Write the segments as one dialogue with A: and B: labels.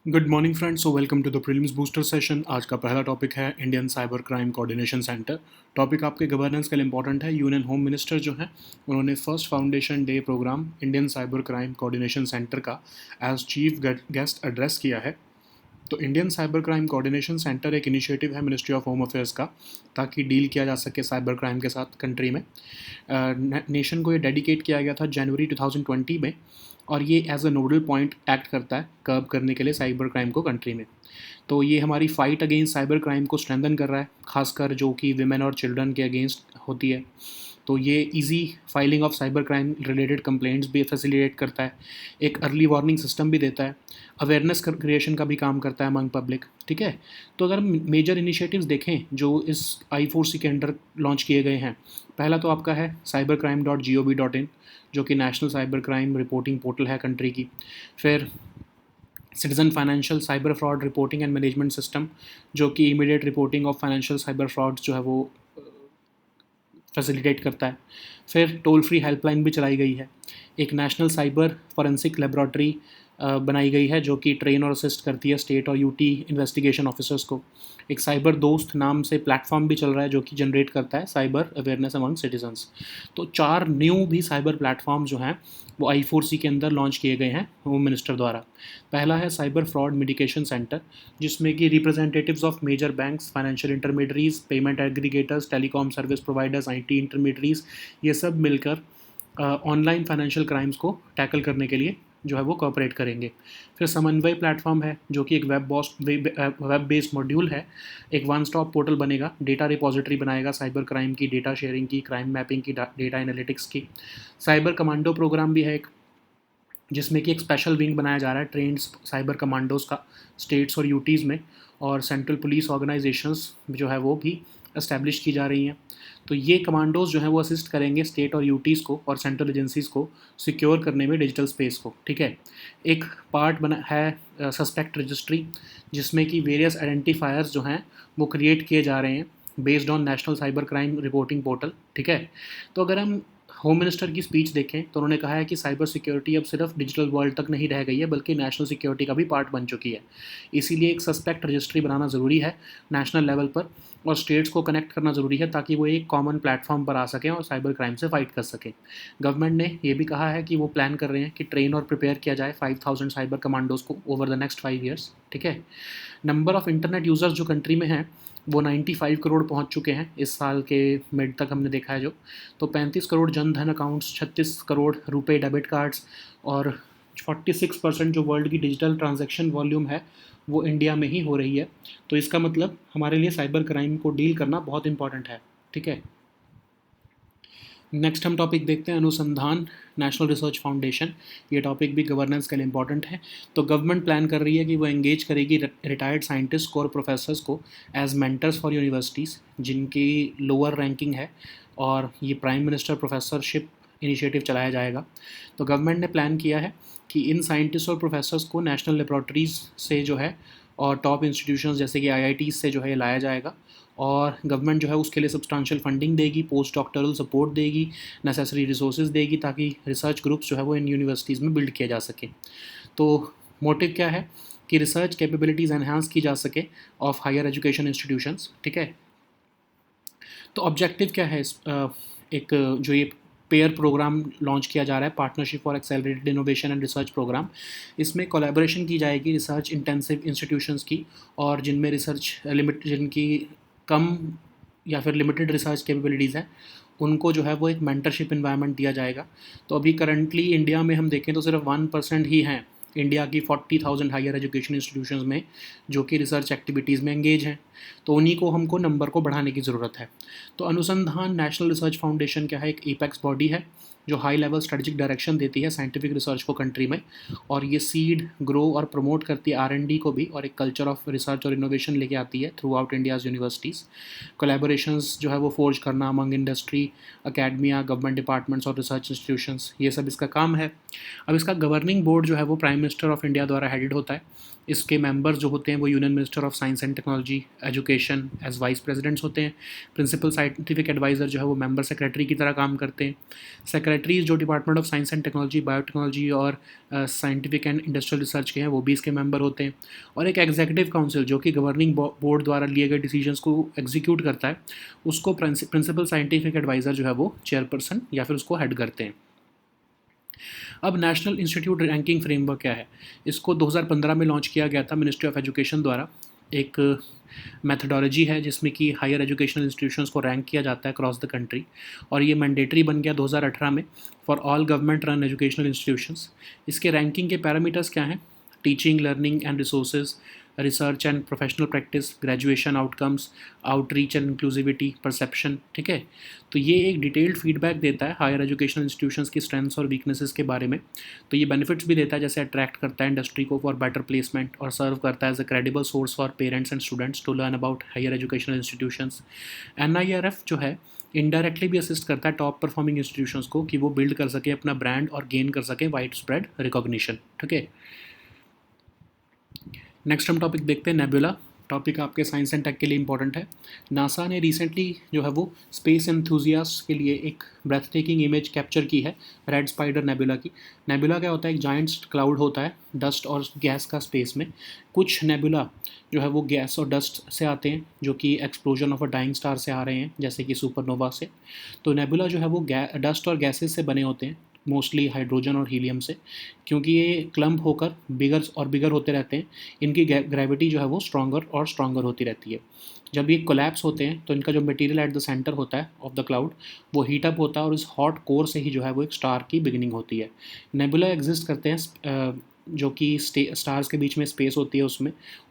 A: Good morning friends, so welcome to the prelims booster session. आज का पहला topic है Indian cyber crime coordination centre. Topic आपके governance के लिए इंपॉर्टेंट है। यूनियन होम मिनिस्टर जो हैं उन्होंने first foundation day programme Indian cyber crime coordination centre का एज चीफ गेस्ट एड्रेस किया है। तो Indian cyber crime coordination centre एक इनिशिएटिव है मिनिस्ट्री ऑफ होम अफेयर्स का, ताकि डील किया जा सके साइबर क्राइम के साथ कंट्री में। नेशन को ये डेडिकेट किया गया था जनवरी 2020 में, और ये as a nodal point act करता है कर्ब करने के लिए साइबर क्राइम को कंट्री में। तो ये हमारी फाइट अगेंस्ट साइबर क्राइम को स्ट्रेंथन कर रहा है, खासकर जो कि विमेन और चिल्ड्रन के अगेंस्ट होती है। तो ये easy filing of cyber crime related complaints भी फैसिलिटेट करता है, एक अर्ली वार्निंग सिस्टम भी देता है, अवेयरनेस क्रिएशन का भी काम करता है अमंग पब्लिक। ठीक है, तो अगर मेजर इनिशिएटिव्स देखें जो इस I4C के अंडर लॉन्च किए गए हैं, पहला तो आपका है cybercrime.gov.in, जो कि national cyber crime reporting portal है कंट्री की। फिर citizen financial cyber fraud reporting and management system, जो कि immediate reporting of financial cyber fraud जो है वो फैसिलिटेट करता है। फिर टोल फ्री हेल्पलाइन भी चलाई गई है। एक नेशनल साइबर फॉरेंसिक लेबॉरेटरी बनाई गई है, जो कि ट्रेन और असिस्ट करती है स्टेट और यूटी इन्वेस्टिगेशन ऑफिसर्स को। एक साइबर दोस्त नाम से प्लेटफॉर्म भी चल रहा है, जो कि जनरेट करता है साइबर अवेयरनेस अमंग सिटीजन्स। तो 4 न्यू भी साइबर प्लेटफॉर्म जो हैं वो I4C के अंदर लॉन्च किए गए हैं होम मिनिस्टर द्वारा। पहला है साइबर फ्रॉड मिटिगेशन सेंटर, जिसमें कि representatives of major banks, financial intermediaries, payment aggregators, telecom service providers, IT intermediaries, ये सब मिलकर ऑनलाइन फाइनेंशियल क्राइम्स को टैकल करने के लिए जो है वो कोऑपरेट करेंगे। फिर समन्वय प्लेटफॉर्म है, जो कि एक वेब बेस्ड मॉड्यूल है, एक वन स्टॉप पोर्टल बनेगा, डेटा रिपोजिटरी बनाएगा साइबर क्राइम की, डेटा शेयरिंग की, क्राइम मैपिंग की, डेटा एनालिटिक्स की। साइबर कमांडो प्रोग्राम भी है एक, जिसमें कि एक स्पेशल विंग बनाया जा रहा है ट्रेंड साइबर कमांडोज़ का स्टेट्स और यूटीज़ में, और सेंट्रल पुलिस ऑर्गेनाइजेशंस जो है वो भी इस्टेब्लिश की जा रही हैं। तो ये कमांडोज़ जो हैं वो असिस्ट करेंगे स्टेट और यूटीज़ को और सेंट्रल एजेंसीज़ को सिक्योर करने में डिजिटल स्पेस को। ठीक है, एक पार्ट बना है सस्पेक्ट रजिस्ट्री, जिसमें कि वेरियस आइडेंटिफायर्स जो हैं वो क्रिएट किए जा रहे हैं based on national cyber crime reporting portal. ठीक है, तो अगर हम होम मिनिस्टर की स्पीच देखें तो उन्होंने कहा है कि साइबर सिक्योरिटी अब सिर्फ डिजिटल वर्ल्ड तक नहीं रह गई है, बल्कि नेशनल सिक्योरिटी का भी पार्ट बन चुकी है। इसीलिए एक सस्पेक्ट रजिस्ट्री बनाना ज़रूरी है नेशनल लेवल पर, और स्टेट्स को कनेक्ट करना ज़रूरी है, ताकि वो एक कॉमन प्लेटफॉर्म पर आ सकें और साइबर क्राइम से फाइट कर सकें। गवर्नमेंट ने ये भी कहा है कि वो प्लान कर रहे हैं कि ट्रेन और प्रिपेयर किया जाए 5000 साइबर कमांडोज़ को ओवर द नेक्स्ट 5 ईयर्स। ठीक है, नंबर ऑफ़ इंटरनेट यूज़र्स जो कंट्री में हैं वो 95 करोड़ पहुंच चुके हैं इस साल के मिड तक हमने देखा है जो। तो 35 करोड़ जन धन अकाउंट्स, 36 करोड़ रुपए डेबिट कार्ड्स, और 46% जो वर्ल्ड की डिजिटल ट्रांजैक्शन वॉल्यूम है वो इंडिया में ही हो रही है। तो इसका मतलब हमारे लिए साइबर क्राइम को डील करना बहुत इंपॉर्टेंट है। ठीक है, नेक्स्ट हम टॉपिक देखते हैं अनुसंधान नेशनल रिसर्च फाउंडेशन। ये टॉपिक भी गवर्नेंस के लिए इंपॉर्टेंट है। तो गवर्नमेंट प्लान कर रही है कि वो एंगेज करेगी रिटायर्ड साइंटिस्ट को और प्रोफेसर्स को एज मेंटर्स फॉर यूनिवर्सिटीज़ जिनकी लोअर रैंकिंग है, और ये प्राइम मिनिस्टर प्रोफेसरशिप इनिशिएटिव चलाया जाएगा। तो गवर्नमेंट ने प्लान किया है कि इन साइंटिस्ट और प्रोफेसर्स को नेशनल लेबॉरेटरीज़ से जो है और टॉप इंस्टीट्यूशंस जैसे कि IITs से जो है लाया जाएगा, और गवर्नमेंट जो है उसके लिए सब्सटेंशियल फंडिंग देगी, पोस्ट डॉक्टरल सपोर्ट देगी, नेसेसरी रिसोर्सेज देगी, ताकि रिसर्च ग्रुप्स जो है वो इन यूनिवर्सिटीज़ में बिल्ड किया जा सके। तो मोटिव क्या है कि रिसर्च कैपेबिलिटीज़ एनहांस की जा सके ऑफ हायर एजुकेशन इंस्टीट्यूशंस। ठीक है, तो ऑब्जेक्टिव क्या है एक जो ये पेयर प्रोग्राम लॉन्च किया जा रहा है, partnership for accelerated innovation and research programme. इसमें कोलैबोरेशन की जाएगी रिसर्च इंटेंसिव इंस्टीट्यूशंस की, और जिनमें जिनकी कम या फिर लिमिटेड रिसर्च कैपेबिलिटीज़ हैं, उनको जो है वो एक मेंटरशिप इन्वायरमेंट दिया जाएगा। तो अभी करंटली इंडिया में हम देखें तो सिर्फ 1% ही हैं इंडिया की 40,000 हायर एजुकेशन इंस्टीट्यूशंस में जो कि रिसर्च एक्टिविटीज़ में एंगेज हैं। तो उन्हीं को हमको नंबर को बढ़ाने की ज़रूरत है। तो अनुसंधान नेशनल रिसर्च फाउंडेशन क्या है, एक एपेक्स बॉडी है जो हाई लेवल स्ट्रेटजिक डायरेक्शन देती है साइंटिफिक रिसर्च को कंट्री में, और ये सीड, ग्रो और प्रमोट करती है R&D को भी, और एक कल्चर ऑफ रिसर्च और इनोवेशन लेके आती है through out India's universities. Collaborations जो है वो फोर्ज करना among industry, academia, government departments और रिसर्च इंस्टीट्यूशंस, ये सब इसका काम है। अब इसका गवर्निंग बोर्ड जो है वो प्राइम मिनिस्टर ऑफ इंडिया द्वारा हेडेड होता है। इसके मेंबर्स जो होते हैं वो union minister of science and technology, education as vice presidents होते हैं। प्रिंसिपल साइंटिफिक एडवाइज़र जो है वो मेंबर सेक्रेटरी की तरह काम करते हैं। सेक्रेटरीज जो department of science and technology, biotechnology और साइंटिफिक एंड इंडस्ट्रियल रिसर्च के हैं, वो भी इसके मेंबर होते हैं। और एक एग्जीक्यूटिव काउंसिल जो कि गवर्निंग बोर्ड द्वारा लिए गए डिसीजंस को एग्जीक्यूट करता है, उसको प्रिंसिपल साइंटिफिक एडवाइज़र जो है वो चेयरपर्सन या फिर उसको हेड करते हैं। अब नेशनल इंस्टीट्यूट रैंकिंग फ्रेमवर्क क्या है? इसको 2015 में लॉन्च किया गया था मिनिस्ट्री ऑफ एजुकेशन द्वारा। एक मेथडोलॉजी है जिसमें कि हायर एजुकेशनल इंस्टीट्यूशंस को रैंक किया जाता है अक्रॉस द कंट्री, और ये मैंडेटरी बन गया 2018 में for all government run educational institutions. इसके रैंकिंग के पैरामीटर्स क्या हैं? Teaching, learning and resources, research and professional practice, graduation outcomes, outreach and inclusivity, perception. ठीक है, तो ये एक डिटेल्ड फीडबैक देता है हायर एजुकेशनल इंस्टीट्यूशंस की स्ट्रेंथ्स और वीकनेसेस के बारे में। तो ये बेनिफिट्स भी देता है, जैसे अट्रैक्ट करता है इंडस्ट्री को फॉर बेटर प्लेसमेंट, और सर्व करता है as a credible source for parents and students to learn about higher educational institutions. NIRF जो है इनडायरेक्टली भी असिस्ट करता है टॉप परफॉर्मिंग इंस्टीट्यूशंस को कि वो बिल्ड कर सके अपना ब्रांड और गेन कर सके वाइड स्प्रेड रिकॉग्निशन। ठीक है, नेक्स्ट हम टॉपिक देखते हैं नेबुला। टॉपिक आपके साइंस एंड टेक के लिए इंपॉर्टेंट है। नासा ने रिसेंटली जो है वो स्पेस एंथुजियास्ट के लिए एक ब्रेथ टेकिंग इमेज कैप्चर की है रेड स्पाइडर नेबुला की। नेबुला क्या होता है? एक जाइंट क्लाउड होता है डस्ट और गैस का स्पेस में। कुछ नेबुला जो है वो गैस और डस्ट से आते हैं, जो कि explosion of a dying star से आ रहे हैं, जैसे कि सुपरनोवा से। तो नेबुला जो है वो डस्ट और गैसेस से बने होते हैं, मोस्टली हाइड्रोजन और हीलियम से। क्योंकि ये क्लम्प होकर बिगर और बिगर होते रहते हैं, इनकी ग्रेविटी जो है वो स्ट्रॉन्गर और स्ट्रॉन्गर होती रहती है। जब ये कोलैप्स होते हैं तो इनका जो मटेरियल एट द सेंटर होता है ऑफ द क्लाउड, वो हीट अप होता है, और इस हॉट कोर से ही जो है वो एक स्टार की बिगिनिंग होती है। नेबुला एग्जिस्ट करते हैं जो कि स्टार्स के बीच में स्पेस होती है,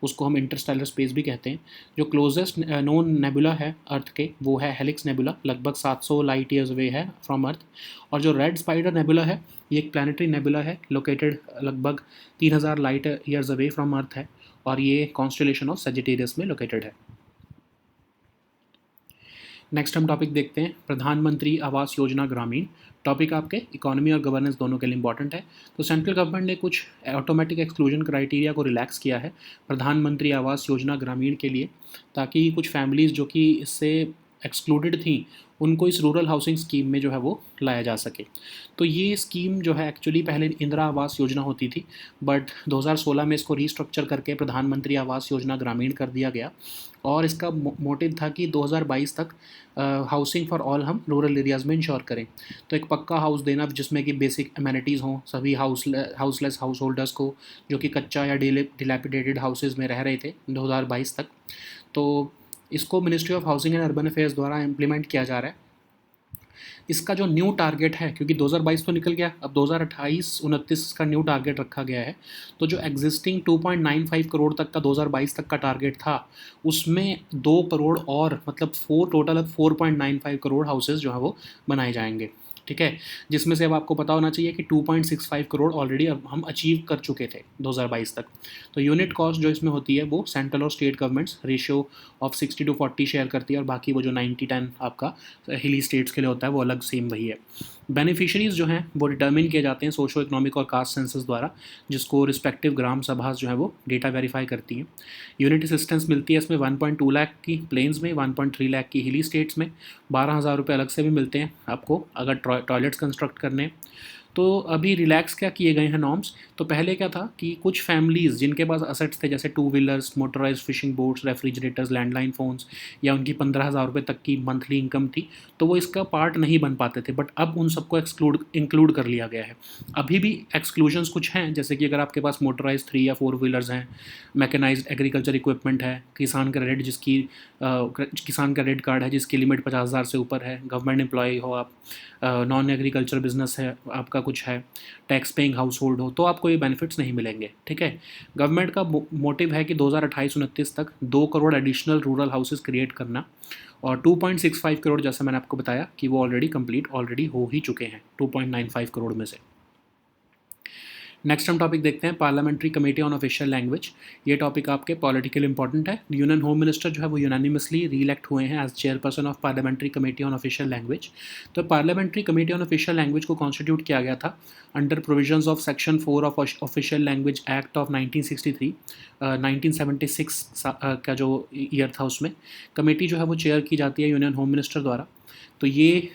A: उसको हम इंटरस्टेलर स्पेस भी कहते हैं। जो क्लोजेस्ट नोन नेबुला है अर्थ के, वो है हेलिक्स नेबुला, लगभग 700 लाइट ईयर्स अवे है फ्रॉम अर्थ। और जो रेड स्पाइडर नेबुला है, ये एक प्लानिटरी नेबुला है, लोकेटेड लगभग 3000 लाइट ईयर्स अवे फ्रॉम अर्थ है, और ये कॉन्स्टेलेशन ऑफ सजिटेरियस में लोकेटेड है। नेक्स्ट हम टॉपिक देखते हैं प्रधानमंत्री आवास योजना ग्रामीण। टॉपिक आपके इकोनॉमी और गवर्नेंस दोनों के लिए इंपॉर्टेंट है। तो सेंट्रल गवर्नमेंट ने कुछ ऑटोमेटिक एक्सक्लूजन क्राइटेरिया को रिलैक्स किया है प्रधानमंत्री आवास योजना ग्रामीण के लिए, ताकि कुछ फैमिलीज़ जो कि इससे एक्सक्लूडेड थी, उनको इस रूरल हाउसिंग स्कीम में जो है वो लाया जा सके। तो ये स्कीम जो है एक्चुअली पहले इंदिरा आवास योजना होती थी, बट 2016 में इसको रीस्ट्रक्चर करके प्रधानमंत्री आवास योजना ग्रामीण कर दिया गया। और इसका मोटिव था कि 2022 तक हाउसिंग फॉर ऑल हम रूरल एरियाज़ में इंश्योर करें। तो एक पक्का हाउस देना जिसमें कि बेसिक अमेनिटीज़ हों सभी हाउसलेस हाउस होल्डर्स को, जो कि कच्चा या डिलैपिडेटेड हाउसेज में रह रहे थे 2022 तक। तो इसको ministry of housing and urban affairs द्वारा इम्प्लीमेंट किया जा रहा है। इसका जो न्यू टारगेट है, क्योंकि 2022 तो निकल गया, अब 2028-29 का न्यू टारगेट रखा गया है। तो जो एग्जिस्टिंग 2.95 करोड़ तक का 2022 तक का टारगेट था, उसमें 2 करोड़ और, मतलब टोटल अब 4.95 करोड़ हाउसेज जो है वो बनाए जाएंगे। ठीक है, जिसमें से अब आपको पता होना चाहिए कि 2.65 करोड़ ऑलरेडी अब हम अचीव कर चुके थे 2022 तक। तो यूनिट कॉस्ट जो इसमें होती है वो सेंट्रल और state governments ratio of 60-40 share करती है, और बाकी वो जो 90-10 आपका हिली स्टेट्स के लिए होता है वो अलग सेम वही है। बेनिफिशरीज़ जो हैं वो डिटर्मिन किए जाते हैं सोशो इकोनॉमिक और कास्ट सेंसस द्वारा, जिसको रिस्पेक्टिव ग्राम सभा जो है वो डेटा वेरीफाई करती हैं। यूनिट असिस्टेंस मिलती है इसमें 1.2 लाख की प्लेन्स में, 1.3 लाख की हिली स्टेट्स में। 12,000 रुपये अलग से भी मिलते हैं आपको अगर टॉयलेट्स कंस्ट्रक्ट करने। तो अभी रिलैक्स क्या किए गए हैं नॉर्म्स। तो पहले क्या था कि कुछ फैमिलीज़ जिनके पास असेट्स थे, जैसे 2 wheelers, motorise fishing boats, refrigerators, landline phones, या उनकी 15,000 रुपये तक की मंथली इनकम थी, तो वो इसका पार्ट नहीं बन पाते थे। बट अब उन सबको इंक्लूड कर लिया गया है। अभी भी एक्सक्लूजन्स कुछ हैं, जैसे कि अगर आपके पास मोटराइज 3 या 4 व्हीलर्स हैं, मैकेनाइज्ड एग्रीकल्चर इक्विपमेंट है, किसान क्रेडिट कार्ड है जिसकी लिमिट 50,000 से ऊपर है, गवर्नमेंट एम्प्लॉय हो आप, नॉन एग्रीकल्चर बिजनेस है आपका कुछ है, टैक्स पेइंग हाउस होल्ड हो, तो आपको ये बेनिफिट्स नहीं मिलेंगे। ठीक है, गवर्नमेंट का मोटिव है कि 2028-29 तक 2 crore additional rural houses create करना, और 2.65 करोड़ जैसा मैंने आपको बताया कि वो ऑलरेडी हो ही चुके हैं 2.95 करोड़ में से। नेक्स्ट हम टॉपिक देखते हैं parliamentary committee on official language. ये टॉपिक आपके पॉलिटिकल इंपॉर्टेंट है। यूनियन होम मिनिस्टर जो है वो यूनानिमसली रीइलेक्ट हुए हैं as chairperson of parliamentary committee on official language. तो parliamentary committee on official language को कॉन्स्टिट्यूट किया गया था under provisions of section 4 of official language act of 1963। 1976 का जो ईयर था उसमें कमेटी जो है वो चेयर की जाती है यूनियन होम मिनिस्टर द्वारा। तो ये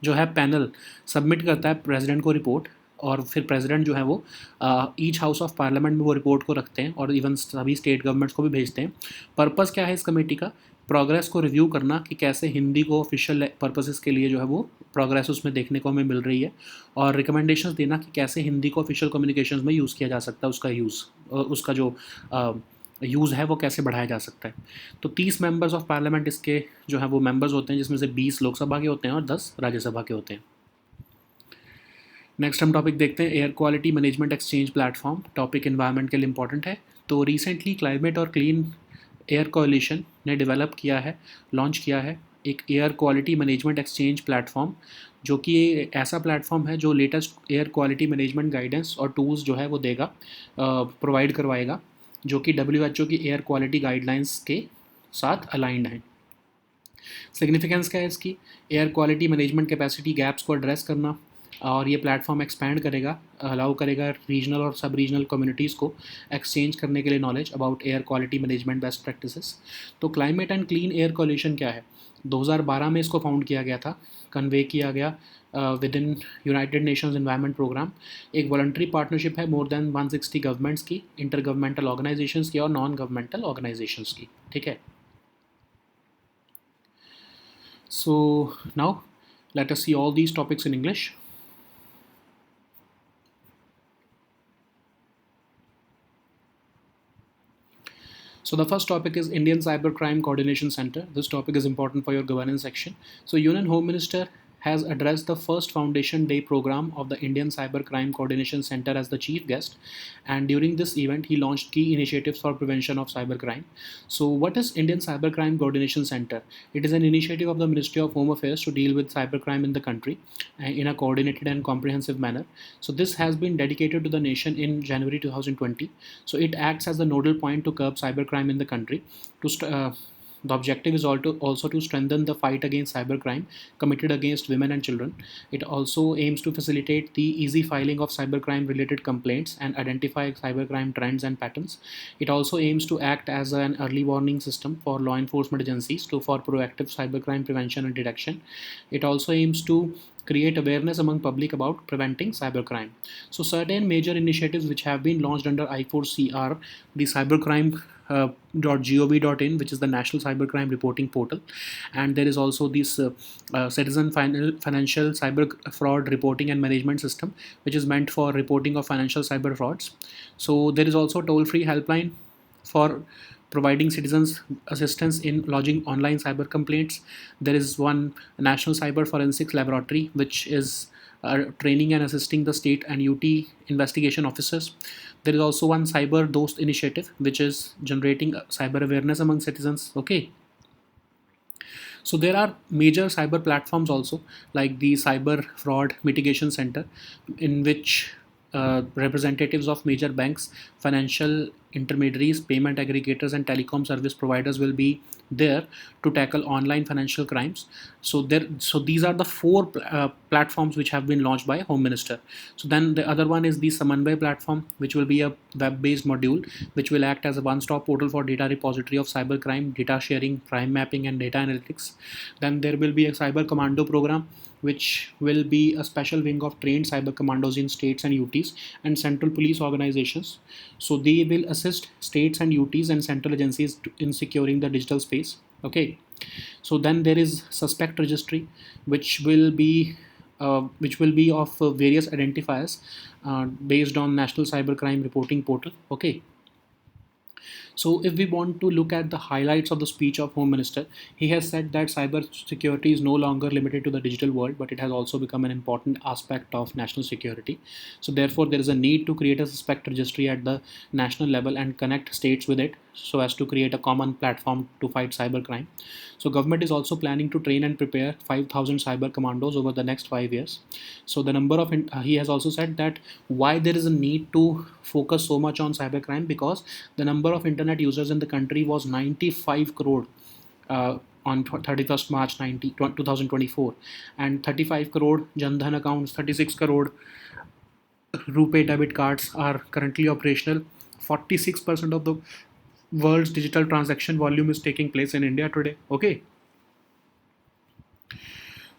A: जो है पैनल सबमिट करता है प्रेसिडेंट को रिपोर्ट, और फिर प्रेसिडेंट जो है वो ईच हाउस ऑफ पार्लियामेंट में वो रिपोर्ट को रखते हैं और इवन सभी स्टेट गवर्नमेंट्स को भी भेजते हैं। पर्पस क्या है इस कमेटी का? प्रोग्रेस को रिव्यू करना कि कैसे हिंदी को ऑफिशियल पर्पसेस के लिए जो है वो प्रोग्रेस उसमें देखने को हमें मिल रही है, और रिकमेंडेशंस देना कि कैसे हिंदी को ऑफिशियल कम्युनिकेशंस में यूज़ किया जा सकता है, उसका यूज़, उसका जो यूज़ है वो कैसे बढ़ाया जा सकता है। तो 30 मेंबर्स ऑफ पार्लियामेंट इसके जो है वो मेंबर्स होते हैं, जिसमें से 20 लोकसभा के होते हैं और 10 राज्यसभा के होते हैं। नेक्स्ट हम टॉपिक देखते हैं air quality management exchange platform. Topic environment के लिए इंपॉर्टेंट है। तो रिसेंटली क्लाइमेट और क्लीन एयर कोalition ने डेवलप किया है, लॉन्च किया है एक air quality management exchange platform, जो कि ऐसा प्लेटफॉर्म है जो latest air quality management guidance और टूल्स जो है वो देगा, प्रोवाइड करवाएगा, जो कि WHO की एयर क्वालिटी गाइडलाइंस के साथ अलाइंड हैं। सिग्निफिकेंस क्या है इसकी? Air quality management capacity gaps को एड्रेस करना, और ये प्लेटफॉर्म एक्सपैंड करेगा, अलाउ करेगा रीजनल और सब रीजनल कम्युनिटीज़ को एक्सचेंज करने के लिए knowledge about air quality management best practices. तो क्लाइमेट एंड क्लीन एयर कोalition क्या है? 2012 में इसको फाउंड किया गया था, कन्वे किया गया within United Nations Environment Programme. एक वॉलंटरी पार्टनरशिप है मोर देन 160 गवर्नमेंट्स की, इंटर गवर्नमेंटल ऑर्गेनाइजेशंस की और नॉन गवर्नमेंटल ऑर्गेनाइजेशंस की, ठीक है। So now let us see all these topics in English. So the first topic is Indian Cybercrime Coordination Center. This topic is important for your governance section. So Union Home Minister has addressed the first Foundation Day program of the Indian Cybercrime Coordination Center as the chief guest, and during this event he launched key initiatives for prevention of cybercrime. So what is Indian Cybercrime Coordination Center? It is an initiative of the Ministry of Home Affairs to deal with cybercrime in the country in a coordinated and comprehensive manner. So this has been dedicated to the nation in January 2020. So it acts as the nodal point to curb cybercrime in the country. The objective is also to strengthen the fight against cybercrime committed against women and children. It also aims to facilitate the easy filing of cybercrime related complaints and identify cybercrime trends and patterns. It also aims to act as an early warning system for law enforcement agencies for proactive cybercrime prevention and detection. It also aims to create awareness among public about preventing cybercrime. So certain major initiatives which have been launched under I4C are the cybercrime.gov.in, which is the National Cybercrime Reporting Portal, and there is also this Citizen Financial Cyber Fraud Reporting and Management System, which is meant for reporting of financial cyber frauds. So there is also a toll-free helpline for providing citizens assistance in lodging online cyber complaints. There is one National Cyber Forensics Laboratory, which is training and assisting the state and UT investigation officers. There is also one Cyber Dost initiative, which is generating cyber awareness among citizens. Okay. So there are major cyber platforms also, like the Cyber Fraud Mitigation Center, in which representatives of major banks, financial intermediaries, payment aggregators, and telecom service providers will be there to tackle online financial crimes. So these are the four platforms which have been launched by Home Minister. So then the other one is the Samanvay platform, which will be a web-based module which will act as a one-stop portal for data repository of cybercrime, data sharing, crime mapping, and data analytics. Then there will be a cyber commando program, which will be a special wing of trained cyber commandos in states and UTs and central police organizations. So they will assist states and UTs and central agencies in securing the digital space. Okay. So then there is suspect registry, which will be of various identifiers based on National Cybercrime Reporting Portal. Okay. So if we want to look at the highlights of the speech of Home Minister, he has said that cyber security is no longer limited to the digital world, but it has also become an important aspect of national security. So therefore, there is a need to create a suspect registry at the national level and connect states with it so as to create a common platform to fight cybercrime. So government is also planning to train and prepare 5,000 cyber commandos over the next 5 years. So the number of, he has also said that why there is a need to focus so much on cybercrime, because the number of internet users in the country was 95 crore on 31st March 2024, and 35 crore Jan accounts, 36 crore RuPay debit cards are currently operational. 46% of the world's digital transaction volume is taking place in India today. Okay.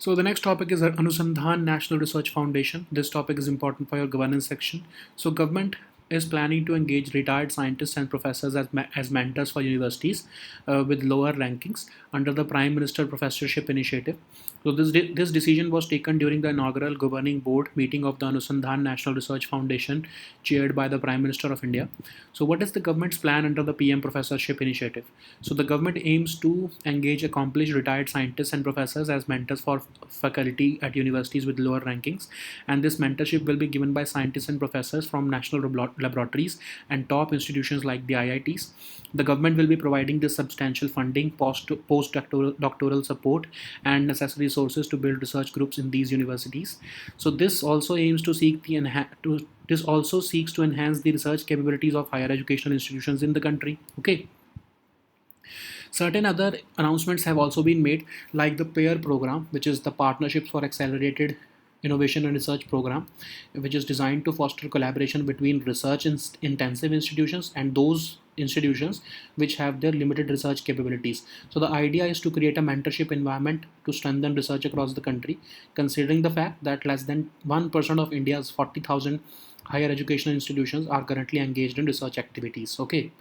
A: So the next topic is Anusandhan National Research Foundation. This topic is important for your governance section. So government is planning to engage retired scientists and professors as mentors for universities with lower rankings under the Prime Minister Professorship Initiative. So this decision was taken during the inaugural governing board meeting of the Anusandhan National Research Foundation, chaired by the Prime Minister of India. So what is the government's plan under the PM Professorship Initiative? So the government aims to engage accomplished retired scientists and professors as mentors for faculty at universities with lower rankings, and this mentorship will be given by scientists and professors from national laboratories and top institutions like the IITs. The government will be providing this substantial funding, postdoctoral support, and necessary resources to build research groups in these universities. So this also aims to seek the this also seeks to enhance the research capabilities of higher educational institutions in the country. Okay. Certain other announcements have also been made, like the PAIR program, which is the Partnerships for Accelerated Innovation and Research program, which is designed to foster collaboration between research intensive institutions and those institutions which have their limited research capabilities. So the idea is to create a mentorship environment to strengthen research across the country, considering the fact that less than 1% of India's 40,000 higher educational institutions are currently engaged in research activities. Okay,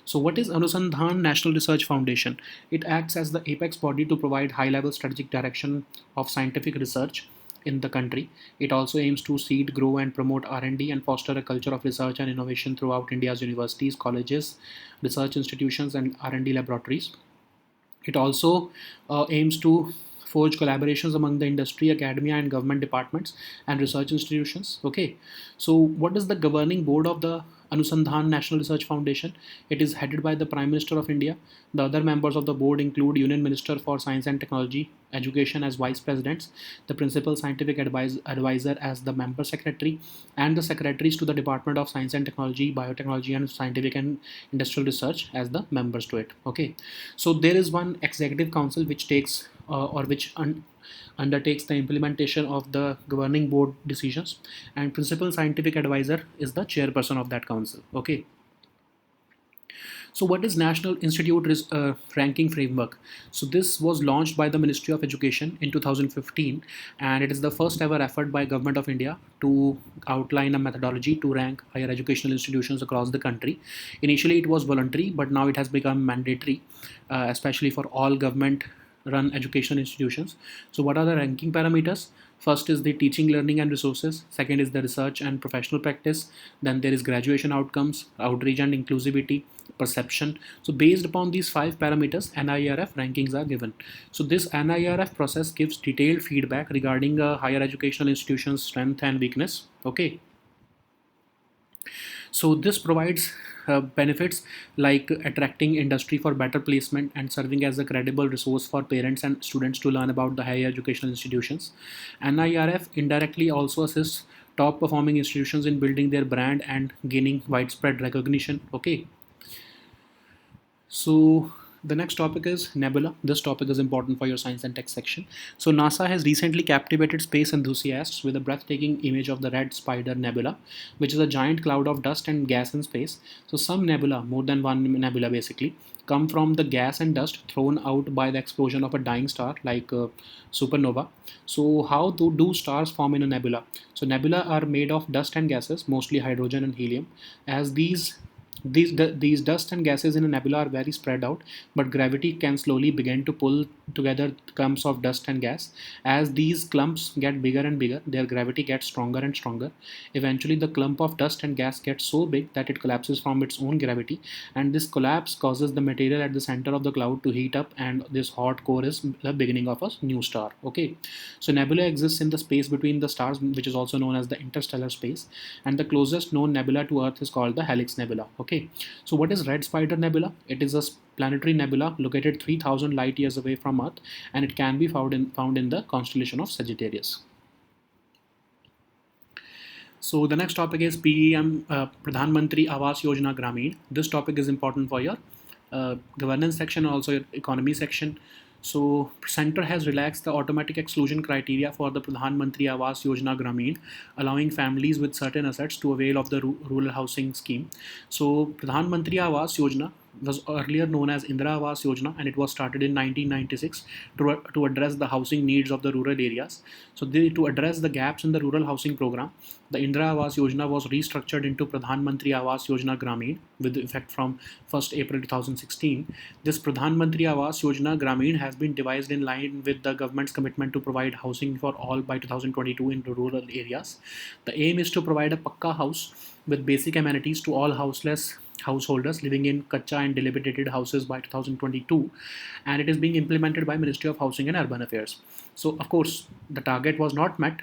A: so what is Anusandhan National Research Foundation? It acts as the apex body to provide high level strategic direction of scientific research in the country. It also aims to seed, grow, and promote R&D and foster a culture of research and innovation throughout India's universities, colleges, research institutions, and R&D laboratories. It also aims to forge collaborations among the industry, academia, and government departments and research institutions. Okay, so what is the governing board of the Anusandhan National Research Foundation? It is headed by the Prime Minister of India. The other members of the board include Union Minister for Science and Technology, Education as Vice Presidents, the Principal Scientific Advisor as the Member Secretary, and the Secretaries to the Department of Science and Technology, Biotechnology, and Scientific and Industrial Research as the members to it. Okay, so there is one Executive Council which takes or which undertakes the implementation of the governing board decisions, and Principal Scientific Advisor is the chairperson of that council. Okay, so what is National Institute Ranking Framework? So this was launched by the Ministry of Education in 2015, and it is the first ever effort by Government of India to outline a methodology to rank higher educational institutions across the country. Initially it was voluntary, but now it has become mandatory, especially for all government run educational institutions. So what are the ranking parameters? First is the teaching, learning, and resources. Second is the research and professional practice. Then there is graduation outcomes, outreach and inclusivity, perception. So based upon these 5 parameters, NIRF rankings are given. So this NIRF process gives detailed feedback regarding a higher educational institution's strength and weakness. Okay. So this provides benefits like attracting industry for better placement and serving as a credible resource for parents and students to learn about the higher educational institutions. NIRF indirectly also assists top performing institutions in building their brand and gaining widespread recognition. Okay. So the next topic is Nebula. This topic is important for your science and tech section. So NASA has recently captivated space enthusiasts with a breathtaking image of the Red Spider Nebula, which is a giant cloud of dust and gas in space. So some nebula, more than one nebula basically, come from the gas and dust thrown out by the explosion of a dying star like supernova. So how do stars form in a nebula? So nebula are made of dust and gases, mostly hydrogen and helium. As these dust and gases in a nebula are very spread out, but gravity can slowly begin to pull together clumps of dust and gas. As these clumps get bigger and bigger, their gravity gets stronger and stronger. Eventually, the clump of dust and gas gets so big that it collapses from its own gravity, and this collapse causes the material at the center of the cloud to heat up, and this hot core is the beginning of a new star. Okay, so nebula exists in the space between the stars, which is also known as the interstellar space, and the closest known nebula to Earth is called the Helix Nebula. Okay, so what is Red Spider Nebula? It is a planetary nebula located 3,000 light years away from Earth, and it can be found in the constellation of Sagittarius. So the next topic is PM Pradhan Mantri Awas Yojana Grameen. This topic is important for your governance section, also your economy section. So center has relaxed the automatic exclusion criteria for the Pradhan Mantri Awas Yojana Grameen, allowing families with certain assets to avail of the rural housing scheme. So Pradhan Mantri Awas Yojana was earlier known as Indira Awas Yojana, and it was started in 1996 to address the housing needs of the rural areas. So to address the gaps in the rural housing program, the Indira Awas Yojana was restructured into Pradhan Mantri Awas Yojana Grameen with effect from 1st April 2016. This Pradhan Mantri Awas Yojana Grameen has been devised in line with the government's commitment to provide housing for all by 2022 in rural areas. The aim is to provide a pakka house with basic amenities to all houseless householders living in kacha and dilapidated houses by 2022, and it is being implemented by Ministry of Housing and Urban Affairs. So of course the target was not met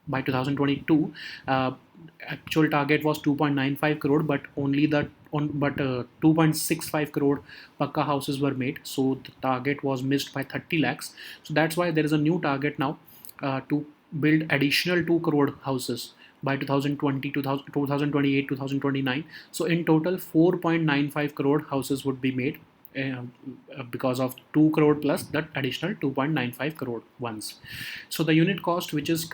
A: by 2022. Actual target was 2.95 crore, but only 2.65 crore pakka houses were made, so the target was missed by 30 lakhs. So that's why there is a new target now to build additional 2 crore houses by 2020, 2028, 2029. So in total 4.95 crore houses would be made because of 2 crore plus that additional 2.95 crore ones. So the unit cost which is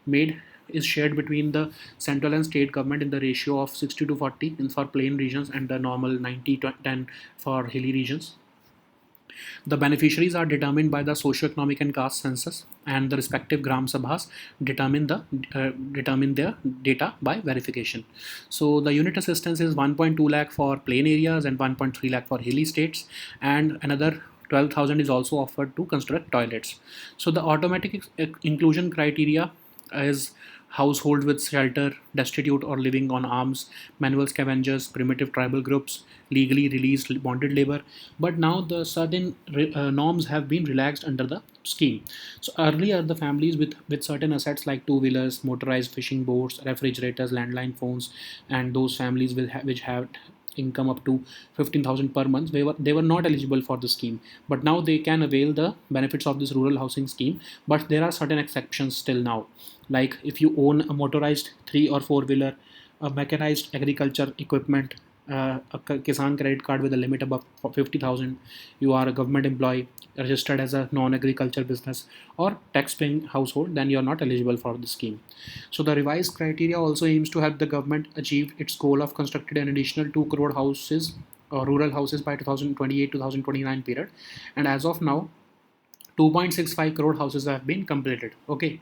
A: made is shared between the central and state government in the ratio of 60 to 40 for plain regions and the normal 90 to 10 for hilly regions. The beneficiaries are determined by the socio-economic and caste census, and the respective Gram Sabhas determine their data by verification. So the unit assistance is 1.2 lakh for plain areas and 1.3 lakh for hilly states, and another 12,000 is also offered to construct toilets. So the automatic inclusion criteria is household with shelter, destitute or living on alms, manual scavengers, primitive tribal groups, legally released bonded labor. But now the certain norms have been relaxed under the scheme. So earlier the families with certain assets like two-wheelers, motorized fishing boats, refrigerators, landline phones, and those families which have income up to 15,000 per month, they were not eligible for the scheme, but now they can avail the benefits of this rural housing scheme. But there are certain exceptions still now, like if you own a motorized 3 or 4 wheeler, a mechanized agriculture equipment, a Kisan credit card with a limit above 50,000, you are a government employee registered as a non-agriculture business or tax-paying household, then you are not eligible for the scheme. So the revised criteria also aims to help the government achieve its goal of constructing an additional 2 crore houses or rural houses by 2028-2029 period, and as of now 2.65 crore houses have been completed. Okay.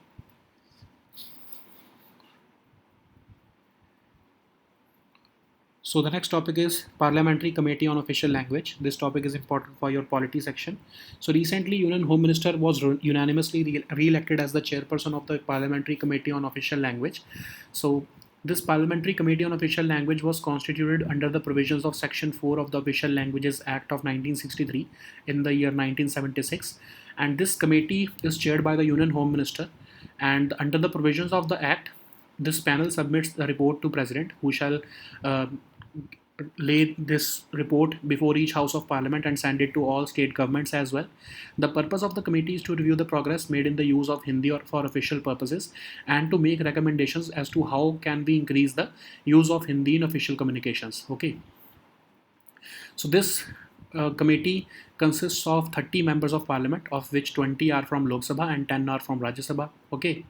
A: So the next topic is Parliamentary Committee on Official Language. This topic is important for your polity section. So recently, Union Home Minister was unanimously re-elected as the chairperson of the Parliamentary Committee on Official Language. So this Parliamentary Committee on Official Language was constituted under the provisions of Section 4 of the Official Languages Act of 1963 in the year 1976. And this committee is chaired by the Union Home Minister. And under the provisions of the Act, this panel submits the report to President, who shall lay this report before each House of Parliament and send it to all state governments as well. The purpose of the committee is to review the progress made in the use of Hindi or for official purposes and to make recommendations as to how can we increase the use of Hindi in official communications. Okay. So this committee consists of 30 members of Parliament, of which 20 are from Lok Sabha and 10 are from Rajya Sabha. Okay.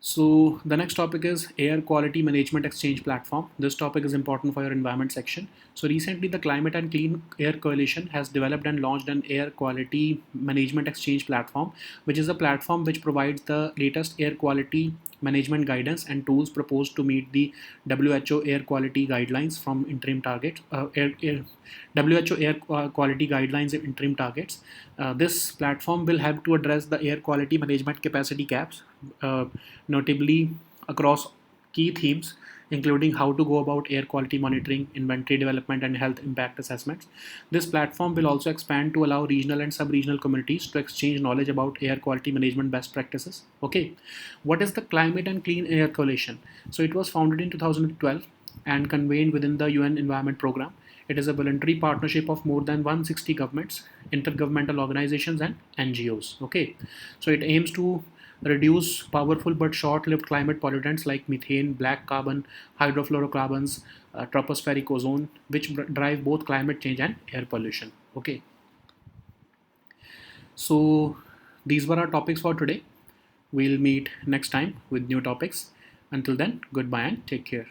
A: So the next topic is Air Quality Management Exchange Platform. This topic is important for your environment section. So recently the Climate and Clean Air Coalition has developed and launched an Air Quality Management Exchange Platform, which is a platform which provides the latest air quality management guidance and tools proposed to meet the WHO air quality guidelines from interim targets. WHO air quality guidelines and interim targets. This platform will help to address the air quality management capacity gaps, notably across key themes, including how to go about air quality monitoring, inventory development, and health impact assessments. This platform will also expand to allow regional and sub-regional communities to exchange knowledge about air quality management best practices. Okay, what is the Climate and Clean Air Coalition? So it was founded in 2012 and convened within the UN Environment Programme. It is a voluntary partnership of more than 160 governments, intergovernmental organizations, and NGOs. Okay, so it aims to reduce powerful but short-lived climate pollutants like methane, black carbon, hydrofluorocarbons, tropospheric ozone, which drive both climate change and air pollution. Okay. So these were our topics for today. We'll meet next time with new topics. Until then, goodbye and take care.